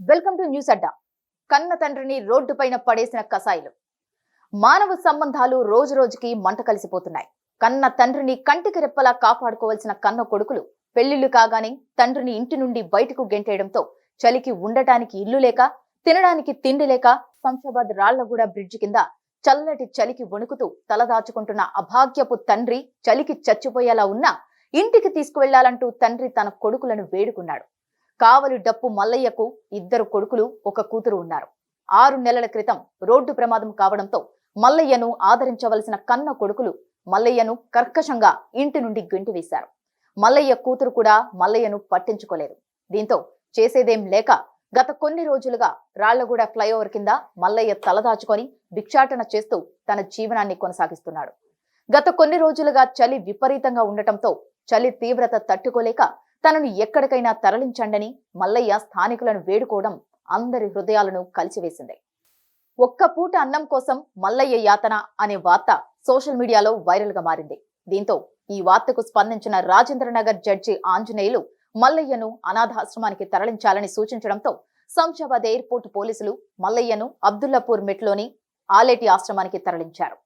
Welcome to news అడ్డా. కన్న తండ్రిని రోడ్డుపైన పడేసిన కసాయిలు. మానవ సంబంధాలు రోజు రోజుకి మంట కలిసిపోతున్నాయి. కన్న తండ్రిని కంటికి రెప్పలా కాపాడుకోవాల్సిన కన్న కొడుకులు పెళ్లిళ్లు కాగానే తండ్రిని ఇంటి నుండి బయటకు గెంటేయడంతో చలికి ఉండటానికి ఇల్లు లేక, తినడానికి తిండి లేక శంషాబాద్ రాళ్లగూడ బ్రిడ్జి కింద చల్లటి చలికి వణుకుతూ తలదాచుకుంటున్న అభాగ్యపు తండ్రి చలికి చచ్చిపోయేలా ఉన్నా ఇంటికి తీసుకువెళ్లాలంటూ తండ్రి తన కొడుకులను వేడుకున్నాడు. కావలి డప్పు మల్లయ్యకు 2 కొడుకులు, 1 కూతురు ఉన్నారు. 6 నెలల క్రితం రోడ్డు ప్రమాదం కావడంతో మల్లయ్యను ఆదరించవలసిన కన్న కొడుకులు మల్లయ్యను కర్కశంగా ఇంటి నుండి గెంటివేశారు. మల్లయ్య కూతురు కూడా మల్లయ్యను పట్టించుకోలేదు. దీంతో చేసేదేం లేక గత కొన్ని రోజులుగా రాళ్లగూడ ఫ్లైఓవర్ కింద మల్లయ్య తలదాచుకొని భిక్షాటన చేస్తూ తన జీవనాన్ని కొనసాగిస్తున్నాడు. గత కొన్ని రోజులుగా చలి విపరీతంగా ఉండటంతో చలి తీవ్రత తట్టుకోలేక తనను ఎక్కడికైనా తరలించండని మల్లయ్య స్థానికులను వేడుకోవడం అందరి హృదయాలను కలిసివేసింది. ఒక్క పూట అన్నం కోసం మల్లయ్య యాతన అనే వార్త సోషల్ మీడియాలో వైరల్ గా మారింది. దీంతో ఈ వార్తకు స్పందించిన రాజేంద్రనగర్ జడ్జి ఆంజనేయులు మల్లయ్యను అనాథాశ్రమానికి తరలించాలని సూచించడంతో శంషాబాద్ ఎయిర్పోర్టు పోలీసులు మల్లయ్యను అబ్దుల్లాపూర్ మెట్లోని ఆలేటి ఆశ్రమానికి తరలించారు.